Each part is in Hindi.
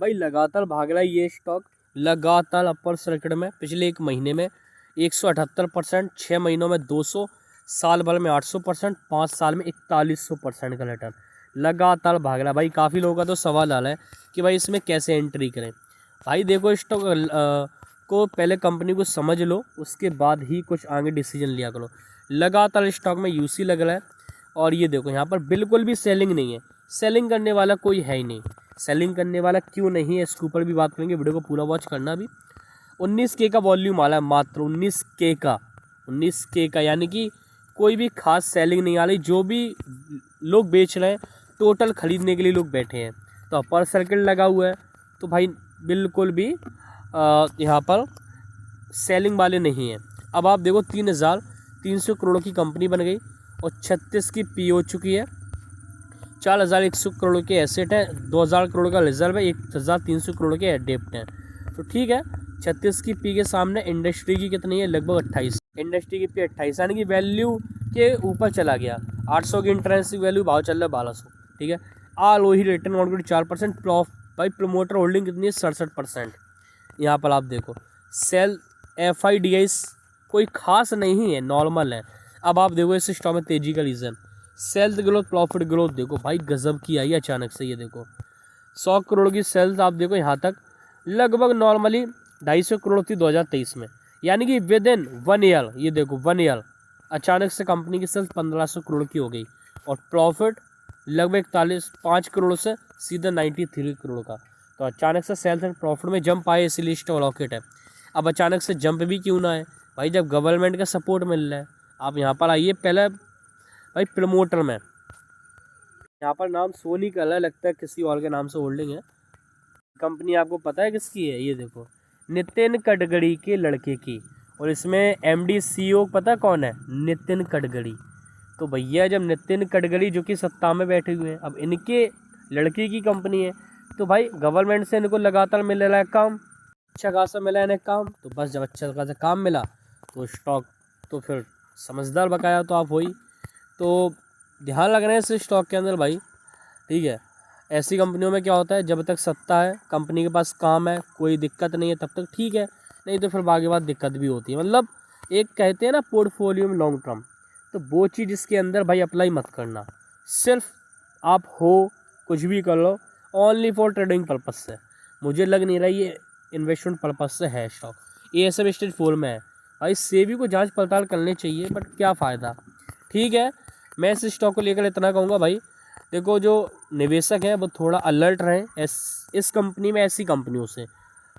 भाई लगातार भाग रहा है ये स्टॉक, लगातार अपर सर्किट में पिछले एक महीने में 178%, 6 महीनों में 200, साल भर में 800%, 5 साल में 4100% का रिटर्न लगातार भाग रहा है। भाई काफ़ी लोगों का तो सवाल आ रहा है कि भाई इसमें कैसे एंट्री करें। भाई देखो स्टॉक को पहले कंपनी को समझ लो, उसके बाद ही कुछ आगे डिसीजन लिया करो। लगातार स्टॉक में यूसी लग रहा है और ये देखो यहाँ पर बिल्कुल भी सेलिंग नहीं है, सेलिंग करने वाला कोई है ही नहीं। सेलिंग करने वाला क्यों नहीं है इसके ऊपर भी बात करेंगे, वीडियो को पूरा वॉच करना। भी 19K का वॉल्यूम आ रहा है, मात्र 19K का, यानी कि कोई भी खास सेलिंग नहीं आ रही। जो भी लोग बेच रहे हैं टोटल खरीदने के लिए लोग बैठे हैं, तो अपर सर्किट लगा हुआ है, तो भाई बिल्कुल भी यहाँ पर सेलिंग वाले नहीं हैं। अब आप देखो 3,300 करोड़ की कंपनी बन गई और 36 की पी हो चुकी है, 4,100 करोड़ के एसेट है, 2,000 करोड़ का रिजर्व है, 1,300 करोड़ के डेप्ट हैं। तो ठीक है, 36 की पी के सामने इंडस्ट्री की कितनी है, लगभग 28। इंडस्ट्री की पी 28, यानी कि वैल्यू के ऊपर चला गया। 800 की इंट्रेंसिक वैल्यू, भाव चल रहा है 1200। ठीक है, आल वही रिटर्न ऑन इक्विटी 4%, भाई प्रमोटर होल्डिंग कितनी है, 67%। यहाँ पर आप देखो सेल FIDI कोई खास नहीं है, नॉर्मल है। अब आप देखो इस स्टॉक में तेजी का reason, sales growth, profit growth देखो भाई गजब की आई अचानक से। ये देखो 100 करोड़ की सेल्स आप देखो यहाँ तक लगभग नॉर्मली 250 करोड़ थी 2023 में, यानी कि विद इन 1 ईयर, ये देखो 1 ईयर अचानक से कंपनी की सेल्स 1500 करोड़ की हो गई और प्रॉफिट लगभग 5 करोड़ से सीधा 93 करोड़ का। तो अचानक से सेल्स एंड प्रॉफिट में जंप आए, इसीलिए स्टॉक रॉकेट है। अब अचानक से जंप भी क्यों ना है भाई, जब गवर्नमेंट का सपोर्ट मिल रहा है। आप यहाँ पर आइए, पहले भाई प्रमोटर में यहाँ पर नाम सोनी का लगता है, किसी और के नाम से होल्डिंग है। कंपनी आपको पता है किसकी है, ये देखो नितिन गडकरी के लड़के की, और इसमें MD CEO पता कौन है, नितिन गडकरी। तो भैया जब नितिन गडकरी जो कि सत्ता में बैठे हुए हैं, अब इनके लड़के की कंपनी है, तो भाई गवर्नमेंट से इनको लगातार मिल रहा है काम, अच्छा खासा मिला है इन्हें काम। तो बस जब अच्छा खासा काम मिला तो स्टॉक तो फिर समझदार बकाया तो आप हो ही। तो ध्यान रख रहे हैं इस स्टॉक के अंदर भाई। ठीक है, ऐसी कंपनियों में क्या होता है, जब तक सत्ता है, कंपनी के पास काम है, कोई दिक्कत नहीं है, तब तक ठीक है, नहीं तो फिर बाकी बात दिक्कत भी होती है। मतलब एक कहते हैं ना पोर्टफोलियो में लॉन्ग टर्म, तो वो चीज़ इसके अंदर भाई अप्लाई मत करना। सिर्फ आप हो कुछ भी कर लो ओनली फॉर ट्रेडिंग पर्पज से, मुझे लग नहीं रहा ये इन्वेस्टमेंट पर्पज से है स्टॉक। ASM स्टेज 4 में है भाई, सेबी को जांच पड़ताल करनी चाहिए, बट क्या फ़ायदा। ठीक है, मैं इस स्टॉक को लेकर इतना कहूँगा भाई, देखो जो निवेशक हैं वो थोड़ा अलर्ट रहें इस कंपनी में, ऐसी कंपनियों से।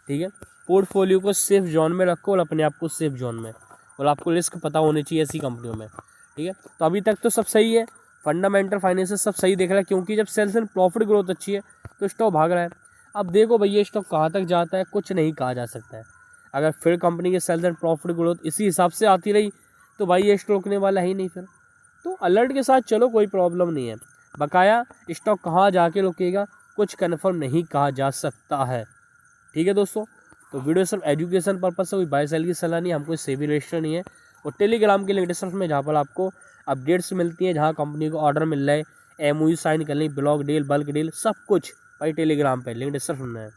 ठीक है, पोर्टफोलियो को सेफ जोन में रखो और अपने आप को सेफ जोन में, और आपको रिस्क पता होनी चाहिए ऐसी कंपनियों में। ठीक है, तो अभी तक तो सब सही है, फंडामेंटल फाइनेंशियल सब सही देख रहा है, क्योंकि जब सेल्स एंड प्रॉफिट ग्रोथ अच्छी है तो स्टॉक भाग रहा है। अब देखो भैया स्टॉक कहाँ तक जाता है, कुछ नहीं कहा जा सकता है। अगर फिर कंपनी के सेल्स एंड प्रॉफिट ग्रोथ इसी हिसाब से आती रही तो भाई ये स्टॉक रुकने वाला ही नहीं फिर। तो अलर्ट के साथ चलो, कोई प्रॉब्लम नहीं है। बकाया स्टॉक कहाँ जाके रुकेगा कुछ कन्फर्म नहीं कहा जा सकता है। ठीक है दोस्तों, तो वीडियो सिर्फ एजुकेशन पर्पज से, कोई बाय सेल की सलाह नहीं, हमको सेबी रजिस्टर नहीं है। और टेलीग्राम के लिंक डिस्क्रिप्शन में, जहाँ पर आपको अपडेट्स मिलती हैं, जहाँ कंपनी को ऑर्डर मिल रहा है, MOU साइन कर लें, ब्लॉक डील, बल्क डील, सब कुछ भाई टेलीग्राम पर लिंक डिस्क्रिप्शन में है।